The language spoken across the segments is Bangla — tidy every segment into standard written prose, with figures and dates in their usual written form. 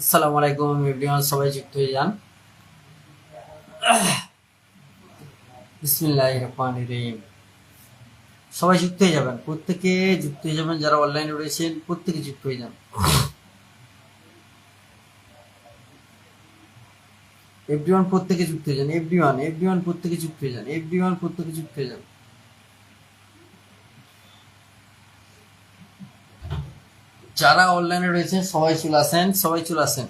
আসসালামু আলাইকুম এভরিওয়ান, সবাই যুক্ত হয়ে যান। বিসমিল্লাহির রহমানির রহিম। সবাই যুক্ত হয়ে যাবেন, প্রত্যেকে যুক্ত হয়ে যাবেন। যারা অনলাইনে রয়েছেন প্রত্যেকে যুক্ত হয়ে যান। এভরিওয়ান প্রত্যেকে যুক্ত হয়ে যান। এভরিওয়ান প্রত্যেকে যুক্ত হয়ে যান। এভরিওয়ান প্রত্যেকে যুক্ত হয়ে যান। যারা অনলাইনে রয়েছেন সবাই চলে আসেন, সবাই চলে আসেন।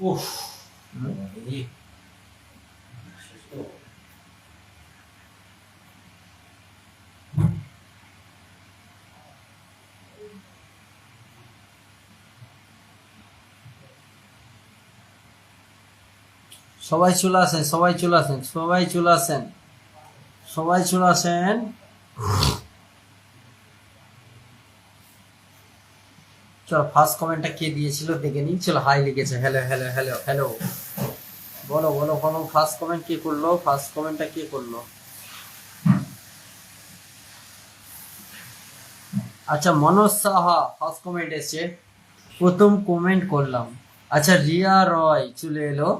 উফ, সবাই চলে আসেন, সবাই চলে আসেন, সবাই চলে আসেন, সবাই চলে আসেন। চলো ফার্স্ট কমেন্টটা কে দিয়েছিল দেখে নিই। চলো হাই লিখেছে, হ্যালো হ্যালো হ্যালো হ্যালো। বলো বলো বলো, ফার্স্ট কমেন্ট কে করলো? ফার্স্ট কমেন্টটা কে করলো? আচ্ছা, মনোজ সাহা ফার্স্ট কমেন্ট এসছে, প্রথম কমেন্ট করলাম। আচ্ছা, রিয়া রয় চলে এলো,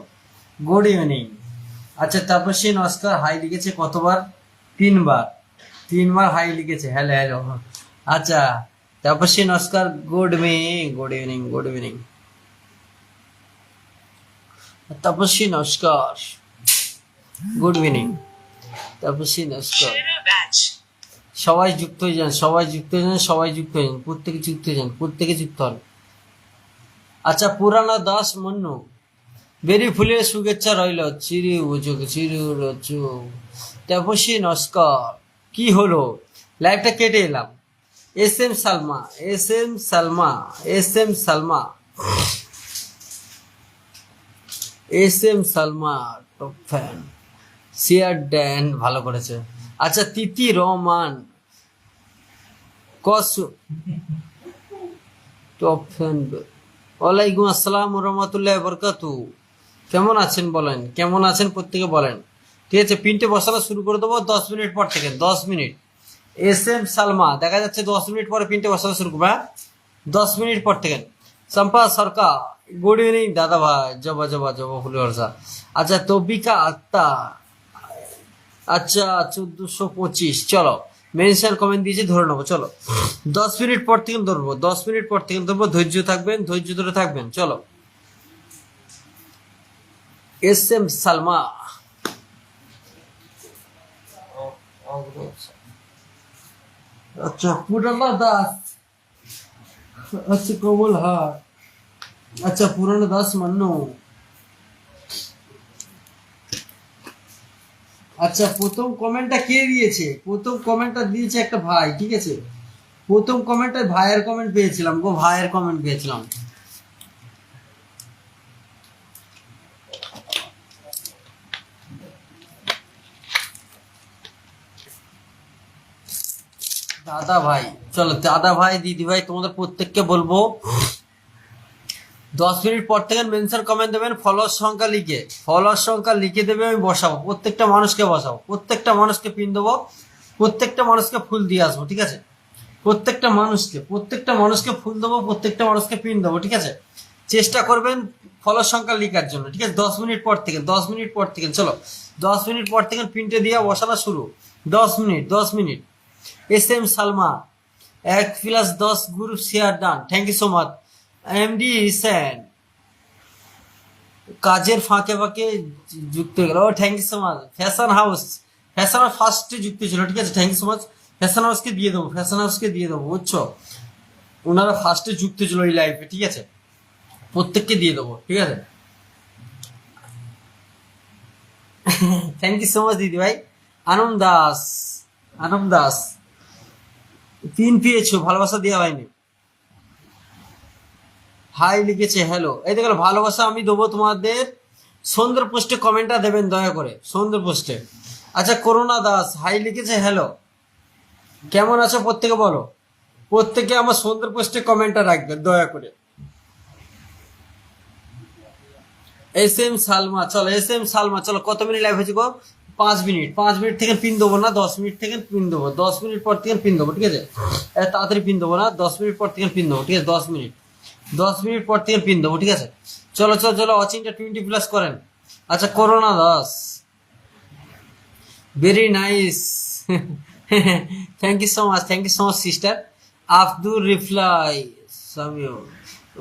গুড ইভিনিং। আচ্ছা, তাপসী নস্কর হাই লিখেছে কতবার? তিনবার, তিনবার হাই লিখেছে, হ্যালো হ্যালো। আচ্ছা, Tapasi Naskar good evening, good evening, good evening. Tapasi Naskar good evening, Tapasi Naskar. সবাই যুক্ত হয়ে যান, সবাই যুক্ত হয়ে যান, সবাই যুক্ত হয়ে যান, প্রত্যেকে যুক্ত হয়ে যান, প্রত্যেকে যুক্ত হন। আচ্ছা, পুরানা দাস মন্নু বেরি ফুলের শুভেচ্ছা রইল, চিরি উজুক চিরি রচু। তাপসী নস্কর কি হলো? লাইভটা কেটে এলাম। S M Salma, S M Salma, S M Salma, S M Salma top fan. সিয়ার ড্যান ভালো করেছে। আচ্ছা, তিতি রহমান কস টপ ফ্যান। ওয়ালাইকুম আসসালাম রহমতুল্লাহ বরকাতু। কেমন আছেন বলেন, কেমন আছেন প্রত্যেকে বলেন। ঠিক আছে, পিনটে বসানো শুরু করে দেবো 10 মিনিট পর থেকে। 10 মিনিট। এস এম সালমা দেখা যাচ্ছে 10 মিনিট পরে পিনটে বসানো শুরু করবে। 10 মিনিট পর থেকে। চম্পা সরকার গুড ইভিনিং দাদা ভাই, জবা জবা জবা ফুলে বর্ষা। আচ্ছা, তবিকা আক্তার, আচ্ছা 1425। চলো, মেনশন কমেন্ট দিয়েছি, ধরে নেবো। চলো 10 মিনিট পর থেকে ধরবো, 10 মিনিট পর থেকে ধরবো। ধৈর্য থাকবেন, ধৈর্য ধরে থাকবেন। চলো, এস এম সালমা। আচ্ছা, পুরানা দাস, আচ্ছা কমল হার, আচ্ছা পুরানা দাস মান্নু। আচ্ছা, প্রথম কমেন্টটা কে দিয়েছে? প্রথম কমেন্টটা দিয়েছে একটা ভাই, ঠিক আছে। প্রথম কমেন্টটা ভাইয়ের কমেন্ট পেয়েছিলাম গো, ভাইয়ের কমেন্ট পেয়েছিলাম। দাদা ভাই, চলো দাদা ভাই দিদি ভাই তোমাদের প্রত্যেককে বলবো 10 মিনিট পর থেকে মেনশন কমেন্ট দেবেন, ফলোয়ার সংখ্যা লিখে, ফলোয়ার সংখ্যা লিখে দেবে। আমি বসাবো, প্রত্যেকটা মানুষকে বসাবো, প্রত্যেকটা মানুষকে পিন দেবো, প্রত্যেকটা মানুষকে ফুল দিয়ে আসবো, ঠিক আছে। প্রত্যেকটা মানুষকে, প্রত্যেকটা মানুষকে ফুল দেবো, প্রত্যেকটা মানুষকে পিন দেবো, ঠিক আছে। চেষ্টা করবেন ফলোয়ার সংখ্যা লিখার জন্য, ঠিক আছে। 10 মিনিট পর থেকে, 10 মিনিট পর থেকে, চলো 10 মিনিট পর থেকে প্রিন্টে দিয়ে বসানো শুরু। 10 minute, 10 minute. S M Salma 1+10 group share done, thank you so much. MD হিসেন কাজের ফাঁকে ফাঁকে যুক্ত হয়ে গেল, ও thank you so much. Fashion house, fashion house ফার্স্টে যুক্ত ছিল, ঠিক আছে, thank you so much. Fashion হাউসকে দিয়ে দেবো, ফ্যাশন হাউসকে দিয়ে দেবো, বুঝছো। ওনারা ফার্স্টে যুক্ত ছিল এই লাইফে, ঠিক আছে। প্রত্যেককে দিয়ে দেবো, ঠিক আছে। থ্যাংক ইউ সো মাচ দিদি ভাই। আনন্দ দাস, আনন্দ দাস 3 পেয়েছো, ভালোবাসা দেওয়া হয়নি। হাই লিখেছে, হ্যালো। এই দেখো ভালোবাসা আমি দেবো তোমাদের। সুন্দর পোস্টে কমেন্টটা দেবেন দয়া করে, সুন্দর পোস্টে। আচ্ছা, করুণা দাস হাই লিখেছে, হ্যালো। কেমন আছো প্রত্যেকে বলো। প্রত্যেকে আমার সুন্দর পোস্টে কমেন্টটা রাখবেন দয়া করে। এস এম সালমা, চলো এস এম সালমা, চলো কত মিনিট লাইভ হয়েছে গো? 5 মিনিট, 5 মিনিট থেকে পিন দেবো না, 10 মিনিট থেকে পিন দেবো, 10 মিনিট পর থেকে পিন দেবো, ঠিক আছে? তাড়াতাড়ি পিন দেবো না, 10 মিনিট পর থেকে পিন দেবো, ঠিক আছে? 10 মিনিট, 10 মিনিট পর থেকে পিন দেবো, ঠিক আছে? চলো চলো চলো, ওয়াচিংটা 20+ করেন। আচ্ছা করো না 10। Very nice. Thank you so much, thank you so much sister. Abdul reply, সামিও,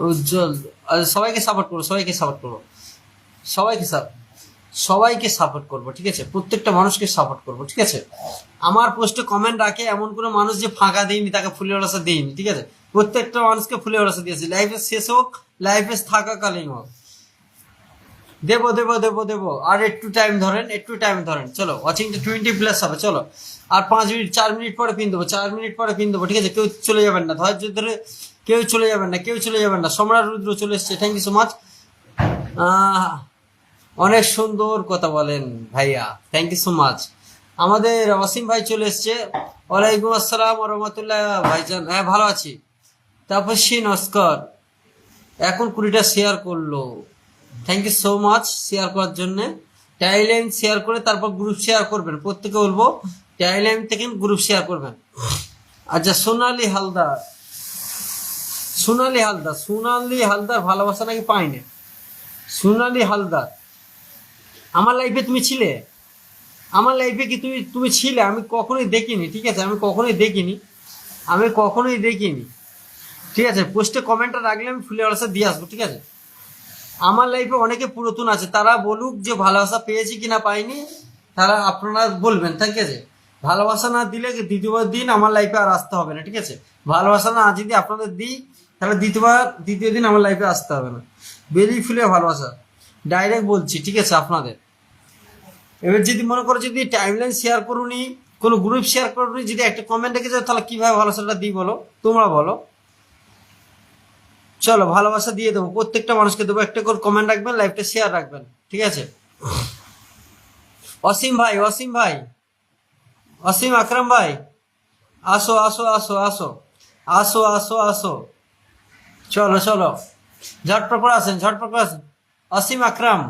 উজ্জ্বল। আচ্ছা, সবাইকে সাপোর্ট করবো, সবাইকে সাপোর্ট করবো, সবাইকে সবাইকে সাপোর্ট করবো, ঠিক আছে? প্রত্যেকটা মানুষকে সাপোর্ট করবো, ঠিক আছে? আমার পোস্টে কমেন্ট রাখে এমন কোনো মানুষ যে ফাঁকা দিইনি, তাকে ফুলের রসা দিইনি, ঠিক আছে? প্রত্যেকটা মানুষকে ফুলের রসা দিয়েছি, লাইফে শেষ হোক, লাইফে থাকাকালীন হোক, দেবো দেবো দেবো দেবো। আর একটু টাইম ধরেন, একটু টাইম ধরেন, চলো ওয়াচিংটা 20+ হবে, চলো। আর 5 মিনিট, 4 মিনিট পরে পিন দেবো, 4 মিনিট পরে পিন দেবো, ঠিক আছে? কেউ চলে যাবেন না, ধৈর্য ধরে কেউ চলে যাবেন না, কেউ চলে যাবেন না। সম্রাট রুদ্র চলে এসছে, থ্যাংক ইউ সো মাচ। অনেক সুন্দর কথা বলেন ভাইয়া, থ্যাংক ইউ সো মাচ। আমাদের অসীম ভাই চলে এসছে, ওয়ালাইকুম আসসালাম রহমতুল্লাহ ভাইজান। হ্যাঁ ভালো আছি। তাপসী নস্কর এখন 20টা শেয়ার করলো, thank you so much share করার জন্যে। টাইমলাইন শেয়ার করে তারপর গ্রুপ শেয়ার করবেন, প্রত্যেকে বলবো টাইমলাইন থেকে গ্রুপ শেয়ার করবেন। আচ্ছা সোনালি হালদার, সোনালি হালদার, সোনালি হালদার ভালোবাসা নাকি পাই না। সোনালি হালদার, আমার লাইফে তুমি ছিলে? আমার লাইফে কি তুমি তুমি ছিলে? আমি কখনোই দেখিনি, ঠিক আছে? আমি কখনোই দেখিনি, আমি কখনোই দেখিনি, ঠিক আছে? পোস্টে কমেন্টটা রাখলে আমি ফুলে ভালোবাসা দিয়ে আসবো, ঠিক আছে? আমার লাইফে অনেকে পুরাতন আছে, তারা বলুক যে ভালোবাসা পেয়েছি কিনা পাইনি, তারা আপনারা বলবেন, ঠিক আছে? ভালোবাসা না দিলে দ্বিতীয়বার দিন আমার লাইফে আর আসতে হবে না, ঠিক আছে? ভালোবাসা না যদি আপনাদের দিই, তাহলে দ্বিতীয় দিন আমার লাইফে আসতে হবে না। বেলি ফুলে ভালোবাসা ডাইরেক্ট বলছি, ঠিক আছে? আপনাদের এবার যদি মনে করো যদি টাইমলাইন শেয়ার করুনি, কোনো গ্রুপ শেয়ার করুনি, যদি একটা কমেন্ট রেখে যাও, তাহলে কিভাবে ভালোবাসাটা দিই বলো, তোমরা বলো। চলো ভালোবাসা দিয়ে দেবো, প্রত্যেকটা মানুষকে দেবো, একটা করে কমেন্ট রাখবেন, লাইভটা শেয়ার রাখবেন, ঠিক আছে? অসীম ভাই, অসীম ভাই, অসীম আকরাম ভাই, আসো আসো আসো আসো আসো আসো আসো, চলো চলো, ঝটপট করে আসেন, ঝটপট করে আসেন। অসীম আকরাম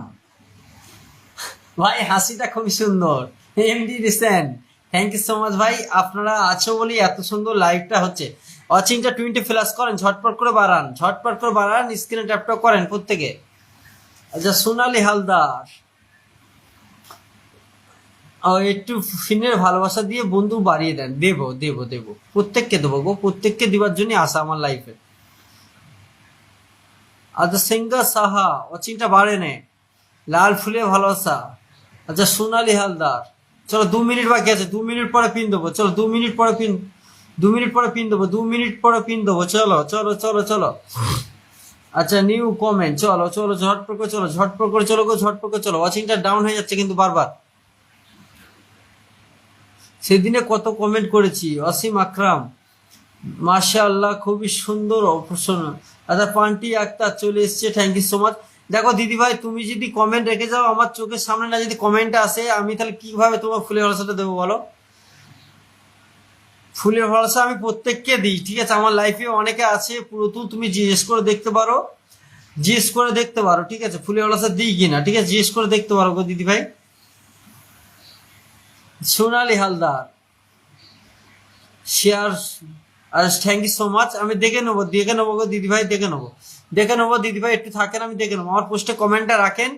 ভাই, হাসিটা খুবই সুন্দর। MD recent, thank you so much ভাই, আপনারা আছো বলি এত সুন্দর লাইভটা হচ্ছে। ওয়াচিংটা 20+ করেন, ঝটপট করে বাড়ান, ঝটপট করে বাড়ান, স্ক্রিনে ট্যাপটা করেন প্রত্যেকে। আচ্ছা সোনালি হালদার, একটু ফিনের ভালোবাসা দিয়ে বন্ধু বাড়িয়ে দেন, দেবো দেবো দেবো, প্রত্যেককে দেবো গো, প্রত্যেককে দিবার জন্য আসা আমার লাইফে। আচ্ছা সিঙ্গার সাহা, ওয়াচিংটা বাড়ে নে, লাল ফুলে ভালোবাসা। আচ্ছা সোনালি হালদার, চলো 2 মিনিট বাকি আছে, 2 মিনিট পরে পিন দেবো, চলো 2 মিনিট পরে পিন, 2 মিনিট পরে পিন দেবো, 2 মিনিট পরে পিন দেবো, চলো চলো চলো চলো। আচ্ছা নিউ কমেন্ট, চলো চলো ঝটপট করে চলো, ঝটপট করে চলো গো, ঝটপট করে চলো। ওয়াচিংটা ডাউন হয়ে যাচ্ছে কিন্তু বারবার। সেদিনে কত কমেন্ট করেছি। অসীম আকরাম, মাশাআল্লাহ খুবই সুন্দর অপশন। আচ্ছা পান্টি আক্তার চলে এসছে, থ্যাংক ইউ সো মাচ। দেখো দিদি ভাই, তুমি যদি কমেন্ট রেখে যাও, আমার চোখের সামনে না যদি কমেন্টটা আসে, আমি তাহলে কিভাবে তোমার ফুলের ভালোবাসাটা দেবো বলো? ফুলের ভালোবাসা আমি প্রত্যেককে দিই, ঠিক আছে? আমার লাইফে অনেকে আছে পুরাতন, তুমি জিজ্ঞেস করে দেখতে পারো, জিজ্ঞেস করে দেখতে পারো, ঠিক আছে? ফুলের ভালোবাসা দিই কিনা, ঠিক আছে? জিজ্ঞেস করে দেখতে পারো গো দিদি ভাই। সোনালি হালদার শেয়ার, আর থ্যাংক ইউ সো মাচ। আমি দেখে নেবো, দেখে নেবো গো দিদি ভাই, দেখে নেবো, দেখে নেবো দিদি ভাই, একটু থাকেন, আমি দেখে নেবো। আমার পোস্টে কমেন্টটা রাখেন,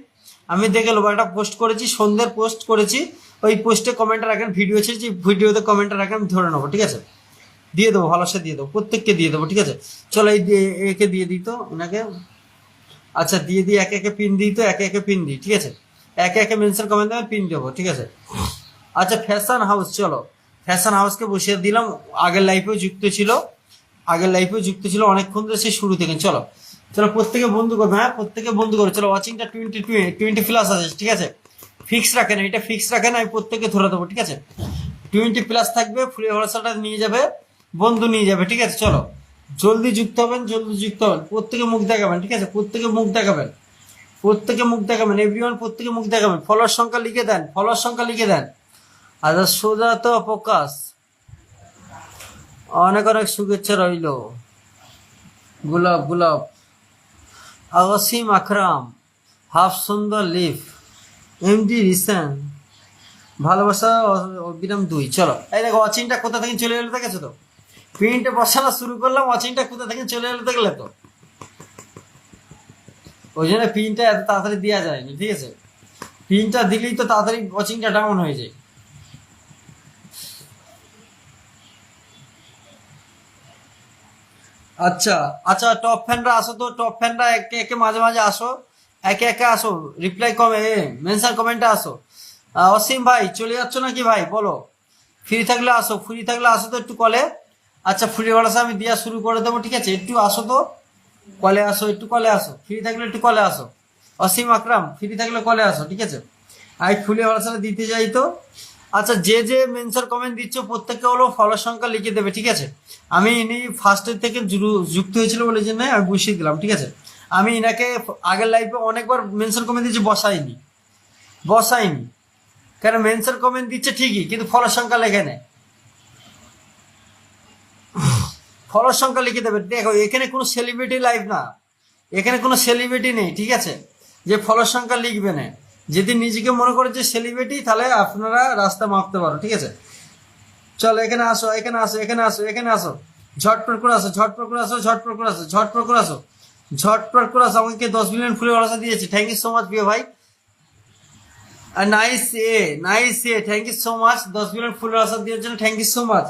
আমি দেখে নেবো। একটা পোস্ট করেছি, সন্ধ্যের পোস্ট করেছি, ওই পোস্টে কমেন্টটা রাখেন, ভিডিও ছেড়েছি, ভিডিওতে কমেন্টটা রাখেন, আমি ধরে নেবো, ঠিক আছে? দিয়ে দেবো, ভালোবাসা দিয়ে দেবো, প্রত্যেককে দিয়ে দেবো, ঠিক আছে? চলো এই একে দিয়ে দিই তো ওনাকে। আচ্ছা দিয়ে দিই, একে একে পিন দিই তো, একে একে পিন দিই, ঠিক আছে? একে একে মেনশন কমেন্ট দেবেন, পিন দেবো, ঠিক আছে? আচ্ছা ফ্যাশন হাউস, চলো ফ্যাশন হাউসকে বসিয়ে দিলাম, আগের লাইফেও যুক্ত ছিল, আগের লাইফেও যুক্ত ছিল অনেকক্ষণ ধরে, সেই শুরু থেকে। চলো চলো প্রত্যেকে বন্ধু করবে, হ্যাঁ প্রত্যেকে বন্ধু করবে। চলো ওয়াচিংটা 20+ আছে, ঠিক আছে? ফিক্স রাখেন, এটা ফিক্স রাখেন, আমি প্রত্যেকে ধরে দেবো, ঠিক আছে? 20+ থাকবে, ফুলের ভরসাটা নিয়ে যাবে, বন্ধু নিয়ে যাবে, ঠিক আছে? চলো জলদি যুক্ত হবেন, জলদি যুক্ত হবেন, প্রত্যেকে মুখ দেখাবেন, ঠিক আছে? প্রত্যেকে মুখ দেখাবেন, প্রত্যেকে মুখ দেখাবেন, এভরিওয়ান প্রত্যেকে মুখ দেখাবেন। ফলোয়ার সংখ্যা লিখে দেন, ফলোয়ার সংখ্যা লিখে দেন। আচ্ছা সোজা তো প্রকাশ, অনেক অনেক শুভেচ্ছা রইল। গোলাপ গোলাপ, অসীম আকরাম, হাফ সুন্দর লিফ, এমডি রিসেন, ভালোবাসা অবিরাম 2। চলো এই দেখো অচিনটা কোথা থেকে চলে এলো দেখেছো তো, প্রিন্টে বসানো শুরু করলাম, অচিনটা কোথা থেকে চলে এলো দেখলে তো। ওই জন্য প্রিন্টটা এত তাড়াতাড়ি দেওয়া যায়নি, ঠিক আছে, প্রিন্টটা দিলেই তো তাড়াতাড়ি অচিনটা ডাউন হয়ে যায়। আচ্ছা আচ্ছা, টপ ফ্যানরা আসো তো, টপ ফ্যানরা একে একে মাঝে মাঝে আসো, একে একে আসো, রিপ্লাই কমে মেনশন কমেন্টে আসো। অসীম ভাই চলে যাচ্ছ নাকি ভাই বলো, ফ্রি থাকলে আসো, ফ্রি থাকলে আসো তো একটু কলে। আচ্ছা ফ্রি ভাড়া আমি দেওয়া শুরু করে দেবো, ঠিক আছে, একটু আসো তো কলে আসো, একটু কলে আসো, ফ্রি থাকলে একটু কলে আসো। অসীম আকরাম ফ্রি থাকলে কলে আসো, ঠিক আছে, আমি ফুলে ভাড়া দিতে যাই তো। আচ্ছা যে যে মেনশন কমেন্ট দিচ্ছ প্রত্যেককে হলো ফলোর সংখ্যা লিখে দেবে, ঠিক আছে। আমি ইনি ফার্স্টের থেকে যুক্ত হয়েছিল বলে জন্য আমি বসিয়ে দিলাম, ঠিক আছে। আমি ইনাকে আগের লাইফে অনেকবার মেনশন কমেন্ট দিচ্ছি, বসাইনি বসাইনি, কারণ মেনশন কমেন্ট দিচ্ছে ঠিকই কিন্তু ফলোর সংখ্যা লেখে নেয়। ফলোর সংখ্যা লিখে দেবে, দেখো এখানে কোনো সেলিব্রিটি লাইভ না, এখানে কোনো সেলিব্রিটি নেই, ঠিক আছে, যে ফলোর সংখ্যা লিখবে না। যদি নিজেকে মনে করে যে সেলিব্রিটি তাহলে আপনারা রাস্তা মাপতে পারো, ঠিক আছে। চলো এখানে আসো, এখানে আসো, এখানে আসো, এখানে আসো, ঝটপট করে আসো, ঝটপট করে আসো, ঝটপট করে আসো, ঝটপট করে আসো, ঝটপট করে আসো। আমাকে 10 মিলিয়ন ফুলের ভালোবাসা দিয়েছে, থ্যাংক ইউ সো মাচ প্রিয় ভাই। আর নাইস এ, নাইস এ, thank you so much 10 million ফুলের ভালোবাসা দেওয়ার জন্য, thank you so much,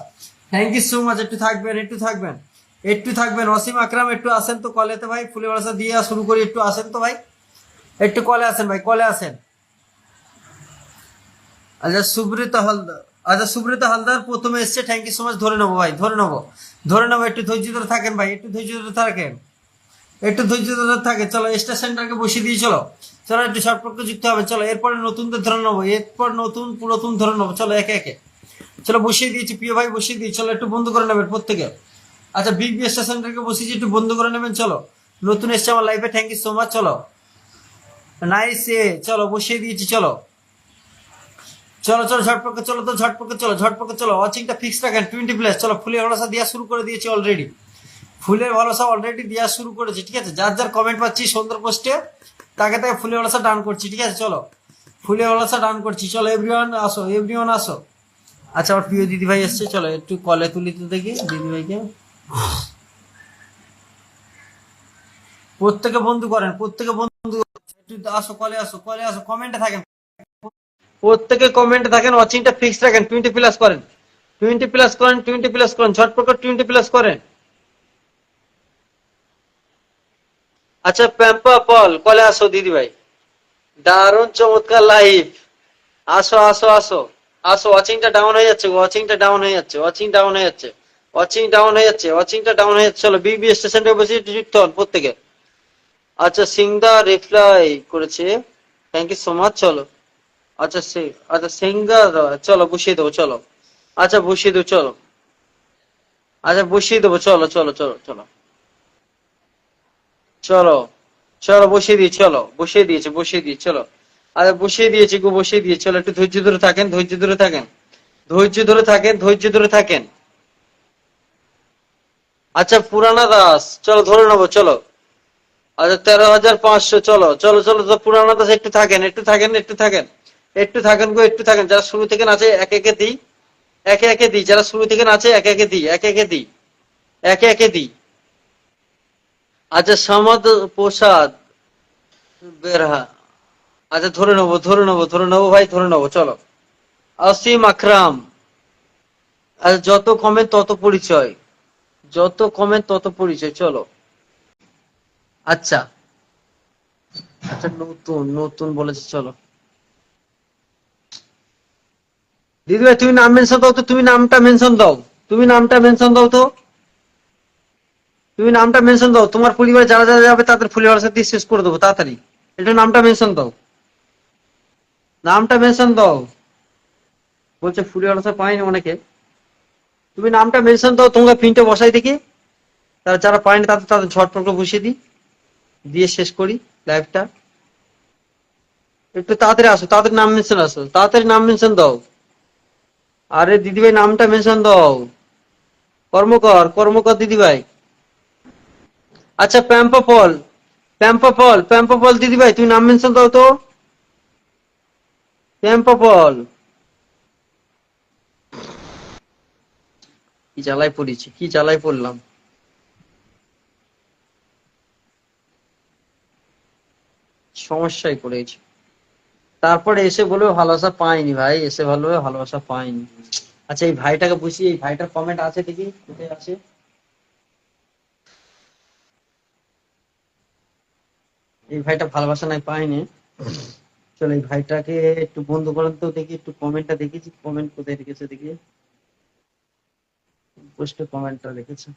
thank you so much. একটু থাকবেন, একটু থাকবেন, একটু থাকবেন। অসীম আকরাম একটু আসেন তো কলেতে ভাই, ফুলের ভালোবাসা দিয়ে শুরু করি, একটু আসেন তো ভাই, একটু কলে আসেন ভাই, কলে আসেন। আচ্ছা সুব্রত হালদার, আচ্ছা সুব্রত হালদার প্রথমে এসছে, থ্যাংক ইউ সো মাচ, ধরে নেবো ভাই, ধরে নেবো, ধরে নেবো, একটু ধৈর্য ধরে থাকেন ভাই, একটু ধৈর্য ধরে থাকেন, একটু ধৈর্য ধরে থাকে। চলো স্টার সেন্টারকে বসিয়ে দিয়ে চলো, চলো একটু সম্পর্ক যুক্ত হবে, চলো এরপরে নতুনদের ধরে নেবো, এরপর নতুন পুরাতন ধরে নেবো, চলো একে একে। চলো বসিয়ে দিয়েছি প্রিয় ভাই, বসিয়ে দিই, চলো একটু বন্ধ করে নেবেন প্রত্যেকে। আচ্ছা বিগ বি স্টার সেন্টারকে বসিয়েছি, একটু বন্ধ করে নেবেন, চলো নতুন এসছে আমার লাইফে, থ্যাংক ইউ সো মাচ। চলো নাইস এ, চলো বসিয়ে দিয়েছি, চলো চলো চলো ঝটপকে চলো তো, ঝটপকে চলো, ঝটপকে চলো, ওয়াচিংটা ফিক্স রাখেন 20 প্লাস। চলো ফুলের ভালোবাসা দেওয়া শুরু করে দিয়েছি অলরেডি, ফুলের ভালোবাসা অলরেডি দেওয়া শুরু করেছি, ঠিক আছে। যার যার কমেন্ট পাচ্ছি সুন্দর পোস্টে তাকে তাকে ফুলের ভালোবাসা ডান করছি, ঠিক আছে। চলো ফুলের ভালোবাসা ডান করছি, চলো এভরিওয়ান আসো, এভরিওয়ান আসো। আচ্ছা আমার প্রিয় দিদি ভাই এসছে, চলো একটু কলে তুলি তো দেখি দিদি ভাইকে, প্রত্যেকে বন্ধু করেন, প্রত্যেকে বন্ধু একটু আসো, কলে আসো, কলে আসো, কমেন্টে থাকেন, প্রত্যেকে কমেন্টে থাকেন, ওয়াচিংটা ফিক্স রাখেন, 20 প্লাস করেন, 20 প্লাস করেন, 20 প্লাস করেন, ঝটপট 20 প্লাস করেন। আচ্ছা প্যাম্পা পল কলে আসো দিদি ভাই, দারুণ চমৎকার লাইভ, আসো আসো আসো আসো। ওয়াচিংটা ডাউন হয়ে যাচ্ছে, ওয়াচিংটা ডাউন হয়ে যাচ্ছে, ওয়াচিং ডাউন হয়ে যাচ্ছে, ওয়াচিং ডাউন হয়ে যাচ্ছে, ওয়াচিংটা ডাউন হয়ে যাচ্ছে। চলো বিবি স্টেশনটা বসে যুক্ত হন প্রত্যেকে। আচ্ছা সিংদা রিপ্লাই করেছে, থ্যাংক ইউ সো মাচ। চলো আচ্ছা আচ্ছা সিঙ্গার, চলো বসিয়ে দেবো, চলো আচ্ছা বসিয়ে দেবো, চলো আচ্ছা বসিয়ে দেবো, চলো চলো চলো চলো চলো চলো বসিয়ে দিই, চলো বসিয়ে দিয়েছে, বসিয়ে দিই, চলো আচ্ছা বসিয়ে দিয়েছি গো, বসিয়ে দিয়ে চলো একটু ধৈর্য ধরে থাকেন, ধৈর্য ধরে থাকেন, ধৈর্য ধরে থাকেন, ধৈর্য ধরে থাকেন। আচ্ছা পুরানা দাস চলো ধরে নেবো, চলো আচ্ছা 13,500, চলো চলো চলো তো পুরানা দাস একটু থাকেন, একটু থাকেন, একটু থাকেন, একটু থাকেন গো, একটু থাকেন। যারা শুরু থেকে আছে একে একে দিই, একে একে দিই, যারা শুরু থেকে আছে একে একে দিই, একে একে দিই, একে একে দিই। আচ্ছা সমাদ প্রসাদ বেরহা, আচ্ছা ধরে নেবো, ধরে নেবো, ধরে নেবো ভাই, ধরে নেবো, চলো আসিম আকরাম। আচ্ছা যত কমেন্ট তত পরিচয়, যত কমেন্ট তত পরিচয়, চলো আচ্ছা আচ্ছা নতুন নতুন বলেছে, চলো দিদি ভাই তুমি নাম মেনশন দাও তো, তুমি নামটা মেনশন দাও, তুমি নামটা মেনশন দাও তো, তুমি নামটা মেনশন দাও, তোমার পরিবারে যারা যারা যাবে তাদের ফুলের সাথে শেষ করে দেবো তাড়াতাড়ি, এটা নামটা মেনশন দাও, নামটা মেনশন দাও। বলছে ফুলের সাথে পাইনি অনেকে, তুমি নামটা মেনশন দাও, তোমরা প্রিন্টে বসাই দেখি, তারা যারা পায়নি তাদের তাদের ঝটপট করে বসিয়ে দিই, দিয়ে শেষ করি লাইভটা। একটু তাড়াতাড়ি আসো, তাড়াতাড়ি নাম মেনশন আসো, তাড়াতাড়ি নাম মেনশন দাও, আরে দিদিভাই নামটা মেনশন দাও, কর্মকর কর্মকর দিদিভাই। আচ্ছা প্যাম্পাপল, প্যাম্পাপল, প্যাম্পাপল দিদিভাই তুমি নাম মেনশন দাও তো, প্যাম্পাপল, কি জ্বালায় পড়েছি, কি জ্বালায় পড়লাম। সমস্যায় পড়েছি। তারপরে এসে বলেও ভালোবাসা পাইনি ভাই, এসে ভালোভাবে ভালোবাসা পাইনি। আচ্ছা এই ভাইটাকে বুঝি, এই ভাইটার কমেন্ট আছে দেখি কোথায় আছে। এই ভাইটা ভালোবাসা নাই পাইনি। চলো এই ভাইটাকে একটু বন্ধ করেন তো দেখি, একটু কমেন্টটা দেখেছি, কমেন্ট কোথায় রেখেছে দেখি। পোস্টে কমেন্টটা রেখেছে,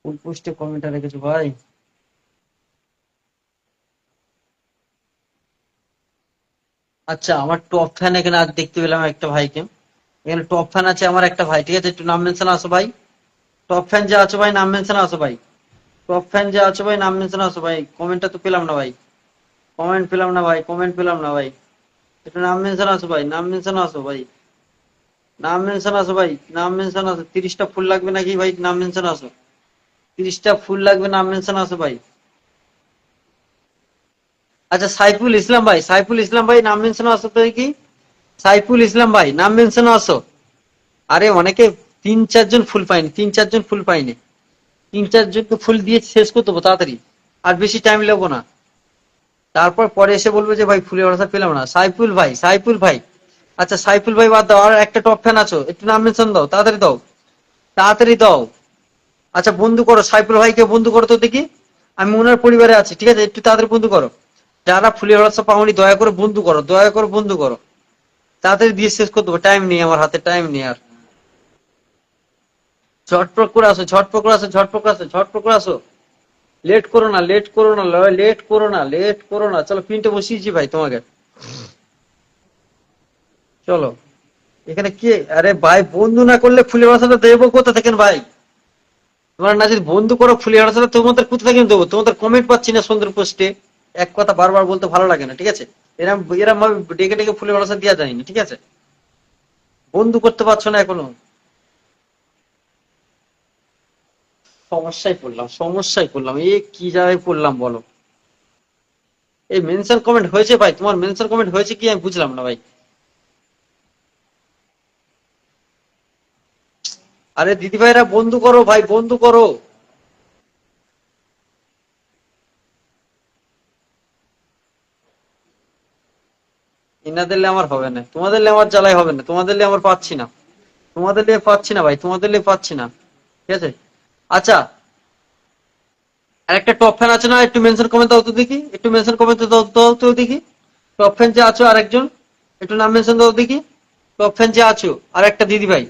কোন পোস্টে কমেন্টটা রেখেছে ভাই। আচ্ছা আমার টপ ফ্যান এখানে আজ দেখতে পেলাম একটা ভাইকে। এখানে টপ ফ্যান আছে আমার একটা ভাই, ঠিক আছে, একটু নাম মেনশন আসো ভাই। টপ ফ্যান যে আছো ভাই নাম মেনশন আসো ভাই। টপ ফ্যান যে আছো ভাই নাম মেনশন আসো ভাই, কমেন্টটা তো পেলাম না ভাই। কমেন্ট পেলাম না ভাই, কমেন্ট পেলাম না ভাই। একটু নাম মেনশন আসো ভাই, নাম মেনশন আসো ভাই। নাম মেনশন আসো ভাই, নাম মেনশন আসো। 30টা ফুল লাগবে নাকি ভাই, নাম মেনশন আসো। 30টা ফুল লাগবে, নাম মেনশন আসো ভাই। আচ্ছা সাইফুল ইসলাম ভাই, সাইফুল ইসলাম ভাই নাম মেনশন আসো তো কি। সাইফুল ইসলাম ভাই নাম মেনশন আসো। আরে অনেকে 3-4 জন ফুল পাইনি, 3-4 জন ফুল পাইনি। 3-4 জনকে ফুল দিয়ে শেষ করতে দেবো তাড়াতাড়ি, আর বেশি টাইম লাগবো না। তারপর পরে এসে বলবো যে ভাই ফুলের অর্ডার পেলাম না। সাইফুল ভাই, সাইফুল ভাই। আচ্ছা সাইফুল ভাই বাদ দাও, আর একটা টপ ফ্যান আছো, একটু নাম মেনশন দাও, তাড়াতাড়ি দাও, তাড়াতাড়ি দাও। আচ্ছা বন্ধু করো, সাইফুল ভাইকে বন্ধু করো তো দেখি। আমি ওনার পরিবারে আছি, ঠিক আছে, একটু তাড়াতাড়ি বন্ধু করো। যারা ফুলের অর্ডার পাওনি দয়া করে বন্ধু করো, দয়া করে বন্ধু করো। তাড়াতাড়ি দিয়ে শেষ করে দেবো, টাইম নেই আমার হাতে, টাইম নেই আর। ঝটপট করে আসো, ঝটপট করে আসো, ঝটপট করে আসো, ঝটপট করে আসো। লেট করো না, লেট করো না, লেট করো না, লেট করো না। চলো পিনটা বসিয়েছি ভাই তোমাকে। চলো। এখানে কি, আরে ভাই বন্ধু না করলে ফুলের বাসাটা দেবো কোথা থেকে ভাই। তোমরা না যদি বন্ধু করো ফুলের বাসাটা তোমাদের কোথা থেকে দেবো, তোমাদের কমেন্ট পাচ্ছি না সুন্দর পোস্টে। এক কথা বারবার বলতে ভালো লাগে না, ঠিক আছে। এরম এরম ভাবে ডেকে ডেকে ফুলের বাসা দেওয়া যায়নি, ঠিক আছে। বন্ধু করতে পারছো না এখনো। সমস্যায় পড়লাম, সমস্যায় পড়লাম, এ কি জায়গায় পড়লাম বলো। এই মেনশন কমেন্ট হয়েছে ভাই, তোমার মেনশন কমেন্ট হয়েছে কি আমি বুঝলাম না ভাই। আরে দিদি ভাইরা বন্ধু করো ভাই, বন্ধু করো। ইনাদের আমার হবে না, তোমাদের আমার জ্বালাই হবে না, তোমাদের আমার পাচ্ছি না। তোমাদের পাচ্ছি না ভাই, তোমাদের পাচ্ছি না, ঠিক আছে। আচ্ছা আর একটা টপ ফ্যান আছে না, একটু মেনশন কমেন্ট দাও তো দেখি, একটু মেনশন কমেন্ট দাও দাও তো দেখি। টপ ফ্যান যে আছো আরেকজন, একটু নাম মেনশন দাও দেখি। টপ ফ্যান যে আছো আর একটা দিদি ভাই,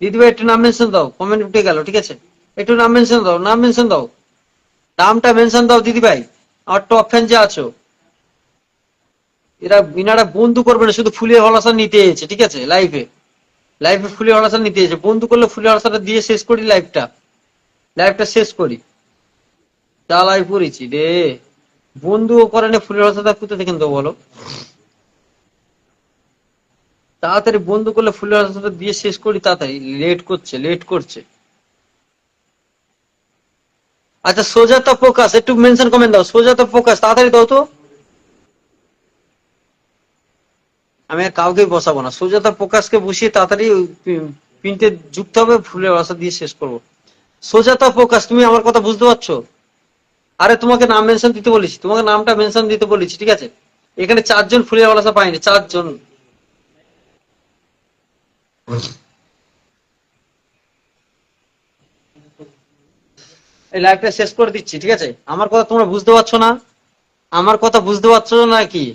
দিদি ভাই একটু নাম মেনশন দাও, কমেন্ট উঠে গেল, ঠিক আছে। একটু নাম মেনশন দাও, নাম মেনশন দাও, নামটা মেনশন দাও দিদি ভাই। আর টপ ফ্যান যে আছো, এরা ইনারা বন্ধু করবে না, শুধু ফুলের হলাসা নিতে এসেছে, ঠিক আছে, লাইভে। লাইভে ফুলের হলাসা নিতে এসেছে, বন্ধু করলে ফুলের হলাসাটা দিয়ে শেষ করি লাইভটা, লাইভটা শেষ করি। জ্বালায় পড়েছি রে। বন্ধুও করে না ফুলের হলাসাটা কোথা থেকে দেবো বলো। তাড়াতাড়ি বন্ধু করলে ফুলের হলাসাটা দিয়ে শেষ করি তাড়াতাড়ি, লেট করছে, লেট করছে। আচ্ছা সোজাতা ফোকাস, একটু মেনশন কমেন্ট দাও, সোজাতা ফোকাস তাড়াতাড়ি দাও তো। আমি আর কাউকে বসাবো না, সুজাতা প্রকাশকে বসিয়ে তাড়াতাড়ি প্রিন্টে যুক্ত হবে, ফুলের রসা দিয়ে শেষ করবো। সুজাতা প্রকাশ তুমি আমার কথা বুঝতে পারছো। আরে তোমাকে নাম মেনশন দিতে বলেছি, তোমাকে নামটা মেনশন দিতে বলেছি, ঠিক আছে। এখানে 4 জন ফুলের রসা পাইনি, 4 জন। এই লাইভটা শেষ করে দিচ্ছি, ঠিক আছে। আমার কথা তোমরা বুঝতে পারছো না, আমার কথা বুঝতে পারছো না নাকি।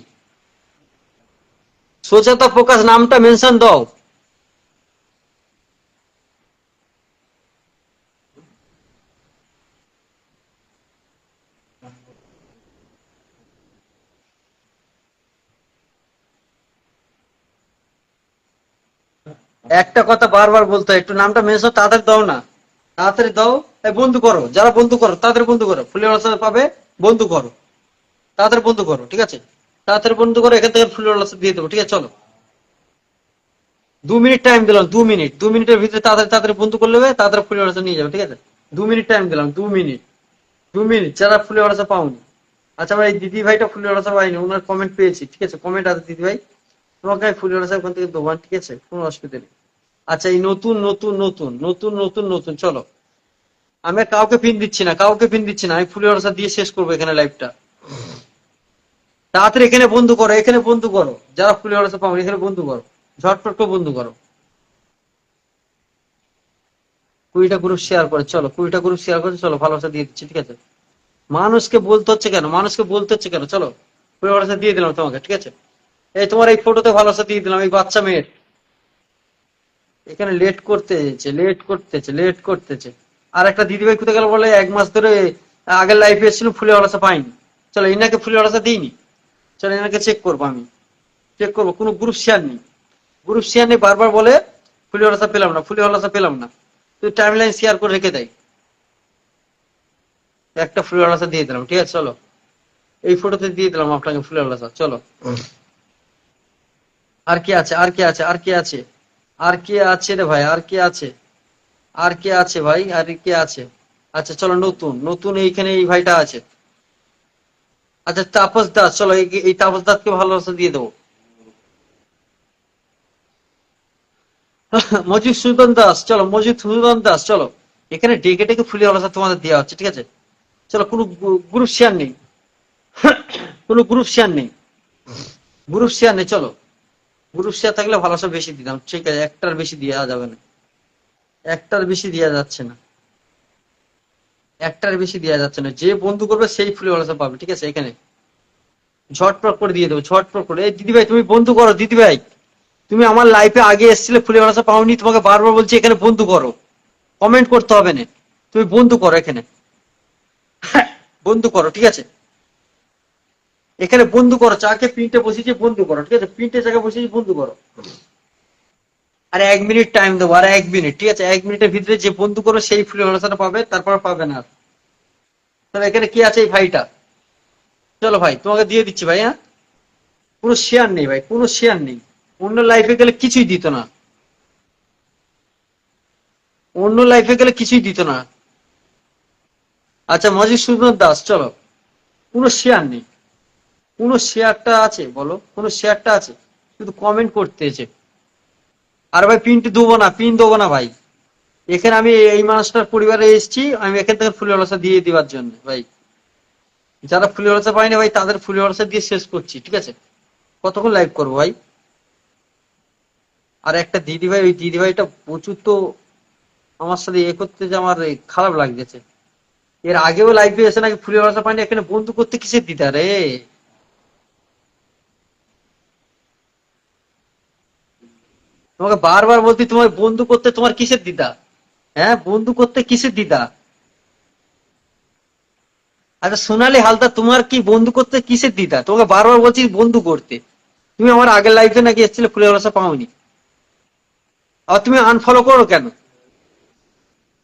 সুজাতা প্রকাশ নামটা মেনশন দাও। একটা কথা বারবার বলতে হয়, একটু নামটা মেনশন তাড়াতাড়ি দাও না, তাড়াতাড়ি দাও। এই বন্ধু করো, যারা বন্ধু করো তাদের বন্ধু করো, ফুলের রসা পাবে, বন্ধু করো, তাড়াতাড়ি বন্ধু করো, ঠিক আছে। তাড়াতাড়ি বন্ধু করো, এখান থেকে ফুলের রসা দিয়ে দেবো, ঠিক আছে চলো। 2 মিনিট টাইম দিলাম, 2 মিনিট, 2 মিনিটের ভিতরে তাড়াতাড়ি তাড়াতাড়ি বন্ধু করলে হবে, তাড়াতাড়ি ফুলের রসা নিয়ে যাবে, ঠিক আছে। 2 মিনিট টাইম দিলাম, 2 মিনিট, 2 মিনিট, যারা ফুলের রসা পাওনি। আচ্ছা ভাই দিদি ভাইটা ফুলের রসা পাইনি, ওনার কমেন্ট পেয়েছি, ঠিক আছে, কমেন্ট আছে দিদি ভাই। তোমাকে আমি ফুলের রসা ওখান থেকে দেবো, ঠিক আছে, কোনো অসুবিধা নেই। আচ্ছা, এই নতুন নতুন নতুন নতুন নতুন নতুন চলো। আমি আর কাউকে পিন দিচ্ছি না, কাউকে পিন দিচ্ছি না, আমি ফুলের রসা দিয়ে শেষ করবো এখানে লাইভটা। তাড়াতাড়ি এখানে বন্ধু করো, এখানে বন্ধু করো, যারা ফুলের রসা পাবো এখানে বন্ধু করো, ঝটপট করে বন্ধু করো। 20টা গ্রুপ শেয়ার করে চলো, 20টা গ্রুপ শেয়ার করে চলো, ভালোবাসা দিয়ে দিচ্ছি, ঠিক আছে। মানুষকে বলতে হচ্ছে কেন, মানুষকে বলতে হচ্ছে কেন, চলো। ভালোবাসা দিয়ে দিলাম তোমাকে, ঠিক আছে। এই তোমার এই ফটোতে ভালোবাসা দিয়ে দিলাম, এই বাচ্চা মেয়ের। এখানে লেট করতেছে, লেট করতেছে, লেট করতেছে। আর একটা দিদিভাই কোথায় গেল বলে, 1 মাস ধরে আগের লাইফে এসেছিল, ফুলে ভালোবাসা পাইনি। চলো ইনাকে ফুলে ভালোবাসা দিইনি, চলো এনাকে চেক করবো আমি, চেক করবো। কোনো গ্রুপ শেয়ার নেই, গ্রুপ শেয়ার নেই, বারবার বলে ফুলে ভালোবাসা পেলাম না, ফুলে ভালোবাসা পেলাম না। তুই টাইম লাইন শেয়ার করে রেখে দেয়। একটা ফুলে ভালোবাসা দিয়ে দিলাম, ঠিক আছে চলো। এই ফটোতে দিয়ে দিলাম আপনাকে ফুলে ভালোবাসা, চলো। আর কে আছে, আর কে আছে, আর কে আছে, আর কে আছে রে ভাই, আর কে আছে, আর কে আছে ভাই, আর কে আছে? আচ্ছা চলো, নতুন নতুন এইখানে এই ভাইটা আছে। আচ্ছা তাপস দাস, চলো এই তাপস দাসকে ভালোবাসা দিয়ে দেবো। মজিদ দাস, চলো মজিদ দাস, চলো। এখানে ডেকে ডেকে ফুলে ভালোবাসা তোমাদের দেওয়া হচ্ছে, ঠিক আছে। চলো, কোনো গ্রুপ শেয়ার নেই, কোনো গ্রুপ শেয়ার নেই, গ্রুপ শেয়ার নেই, চলো। গ্রুপ শেয়ার থাকলে ভালোবাসা বেশি দিতাম, ঠিক আছে, একটার বেশি দেওয়া যাবে না, একটার বেশি দেওয়া যাচ্ছে না, একটার বেশি দেওয়া যাচ্ছে না। যে বন্ধু করবে সেই ফুলে ভালোবাসা পাবে, ঠিক আছে। এখানে ঝটপট করে দিয়ে দেবো, ঝটপট করে। এই দিদিভাই তুমি বন্ধু করো, দিদিভাই তুমি আমার লাইফে আগে এসেছিলে, ফুলে ভালোবাসা পাওনি, তোমাকে বারবার বলছি এখানে বন্ধু করো, কমেন্ট করতে হবে না, তুমি বন্ধু করো এখানে, বন্ধু করো, ঠিক আছে। এখানে বন্ধু করো, চাকে প্রিন্টে বসেছি, বন্ধু করো, ঠিক আছে, প্রিন্টে জায়গায় বসেছি, বন্ধু করো। আর 1 মিনিট টাইম দেবো, আর 1 মিনিট, ঠিক আছে। 1 মিনিটের ভিতরে যে বন্ধু করো সেই ফুলে ভালোবাসাটা পাবে, তারপর পাবে না। তাহলে এখানে কি আছে, এই ভাইটা। চলো ভাই তোমাকে দিয়ে দিচ্ছি ভাই, হ্যাঁ। কোনো শেয়ার নেই ভাই, কোনো শেয়ার নেই। অন্য লাইফে গেলে কিছুই দিত না, অন্য লাইফে গেলে কিছুই দিত না। আচ্ছা মধুসূদন দাস, চলো। কোনো শেয়ার নেই, কোনো শেয়ারটা আছে বলো, কোনো শেয়ারটা আছে? শুধু কমেন্ট করতে এসে। আর ভাই পিনটি দেবো না, পিন দেবো না ভাই। এখানে আমি এই মানুষটার পরিবারে এসেছি, আমি এখান থেকে ফুলের রসা দিয়ে দিবার জন্য ভাই। যারা ফুলের রসা পায়নি ভাই, তাদের ফুলের রসা দিয়ে শেষ করছি, ঠিক আছে। কতক্ষণ লাইভ করবো ভাই? আর একটা দিদি ভাই, ওই দিদি ভাইটা প্রচুর তো আমার সাথে এ করতে, যে আমার খারাপ লাগতেছে। এর আগেও লাইভে এসে নাকি ফুলের রসা পায়নি, এখানে বন্ধু করতে কিসের দিদা রে? তোমাকে বারবার বলতে, তোমার বন্ধু করতে তোমার কিসের দিদা? হ্যাঁ, বন্ধু করতে কিসের দিদা? আচ্ছা সোনালি হালদার, তোমার কি বন্ধু করতে কিসের দিদা? তোমাকে বারবার বলছি বন্ধু করতে, তুমি আমার আগের লাইফে নাকি এসেছিলে, ফুলের রসা পাওনি। আর তুমি আনফলো করো কেন?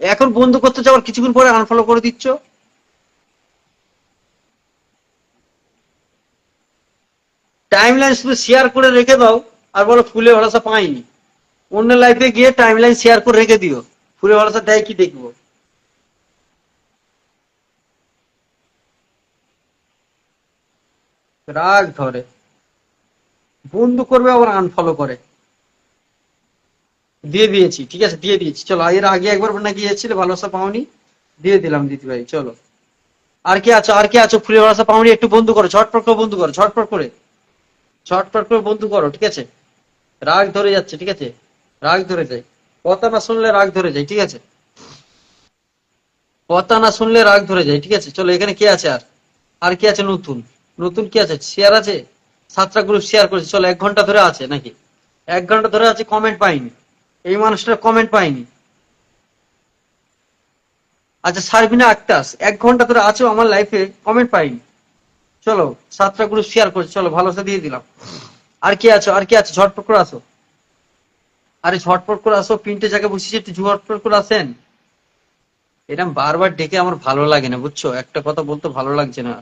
এখন বন্ধু করতে যাওয়ার কিছুক্ষণ পরে আনফলো করে দিচ্ছ। টাইম লাইন শুধু শেয়ার করে রেখে দাও, আর বলো ফুলে ভরসা পাইনি। অন্য লাইফে গিয়ে টাইম লাইন শেয়ার করে রেখে দিও, ফুলে ভরসা দেয় কি দেখবো। রাগ ধরে, বন্ধু করবে আবার আনফলো করে। দিয়ে দিয়েছি, ঠিক আছে, দিয়ে দিয়েছি, চলো। এর আগে একবার নাকি এসেছিলে, ভালোবাসা পাওনি, দিয়ে দিলাম দিদি ভাই, চলো। আর কি আছো, আর কি আছো, ফুলে ভালোবাসা পাওনি, একটু বন্ধু করো, ঝটপট করে বন্ধু করো, ঝটপট করে, ঝটপট করে বন্ধু করো, ঠিক আছে। রাগ ধরে যাচ্ছে, ঠিক আছে, রাগ ধরে যায়। কথা না শুনলে রাগ ধরে যায়, ঠিক আছে। কথা না শুনলে রাগ ধরে যায়, ঠিক আছে। চলো এখানে কে আছে, আর আর কি আছে নতুন, নতুন কি আছে, শেয়ার আছে। 7টা গ্রুপ শেয়ার করেছে, চলো। 1 ঘন্টা ধরে আছে নাকি? 1 ঘন্টা ধরে আছে, কমেন্ট পাইনি, এই মানুষটার কমেন্ট পাইনি। আচ্ছা সার্বিনা আক্তাস, 1 ঘন্টা ধরে আছো আমার লাইফে, কমেন্ট পাইনি। চলো, 7টা গ্রুপ শেয়ার করছি, চলো ভালোবাসা দিয়ে দিলাম। আর কি আছো, আর কি আছো, ঝটপট করে আসো। আরে ঝটপট করে আসো, প্রিন্টে জায়গায় বসেছি, একটু ঝটপট করে আসেন। এরকম বারবার ডেকে আমার ভালো লাগে না, বুঝছো, একটা কথা বলতে ভালো লাগছে না।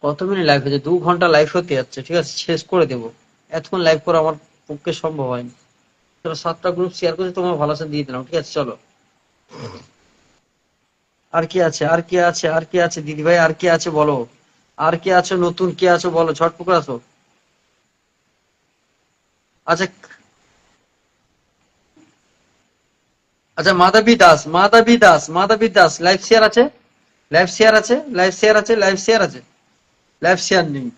কত মিনিট লাইভ হয়েছে, 2 ঘন্টা লাইভ হতে যাচ্ছে, ঠিক আছে, শেষ করে দেবো। এতক্ষণ লাইভ করা আমার পক্ষে সম্ভব হয়নি। চলো 7টা গ্রুপ শেয়ার করছি, তোমার ভালোবাসা দিয়ে দিলাম, ঠিক আছে, চলো। আর কি আছে, আর কি আছে, আর কি আছে দিদি ভাই, আর কি আছে বলো। আর কি আছো, নতুন কি আছো বলো, ঝটপট করে আসো। আচ্ছা আচ্ছা, মাধবী দাস লাইভ শেয়ার আছে, লাইভ শেয়ার আছে, লাইভ শেয়ার আছে, লাইভ শেয়ার আছে, লাইভ শেয়ার নেই।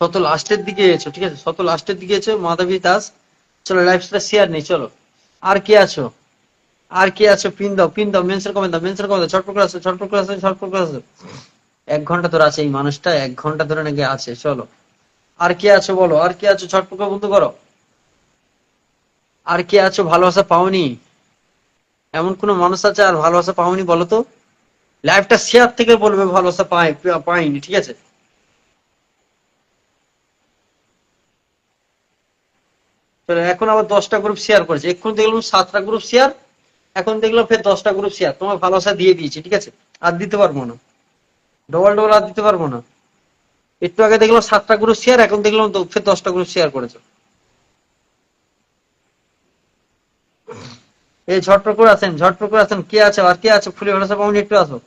শত লাস্টের দিকে এসো, ঠিক আছে, শত লাস্টের দিকে এসো মাধবী দাস। চলো লাইভটা শেয়ার নেই, চলো। আর কে আছো, আর কে আছো, পিন দাও, পিন দাও, মেন্সের কমেন্ট দাও, মেন্সের কমেন্ট দাও, ছটফট করে আসো, ছটফট করে আসো, ছটফট করে আসো। 1 ঘন্টা ধরে আছে এই মানুষটা, 1 ঘন্টা ধরে নাকি আছে, চলো। আর কে আছো বলো, আর কে আছো, ছটফট করে বন্ধ করো। আর কে আছো ভালোবাসা পাওনি, এমন কোন মানুষ আছে আর ভালোবাসা পাওনি বলো তো। লাইভটা শেয়ার থেকে বলবে ভালোবাসা পাইনি, ঠিক আছে। চলো, এখন আবার 10টা গ্রুপ শেয়ার করেছে, এখন দেখলাম 7টা গ্রুপ শেয়ার, এখন দেখলাম ফের 10টা গ্রুপ শেয়ার, তোমার ভালোবাসা দিয়ে দিয়েছি, ঠিক আছে। আর দিতে পারবো না, ডবল ডবল আর দিতে পারবো না। একটু আগে দেখলাম 7টা গ্রুপ শেয়ার, এখন দেখলাম ফের 10টা গ্রুপ শেয়ার করেছে। এই ঝটপট করে আছেন, ঝটপট করে আছেন, কে আছে আর কে আছে ফুলের ভালোবাসা পাওনি, একটু আসো।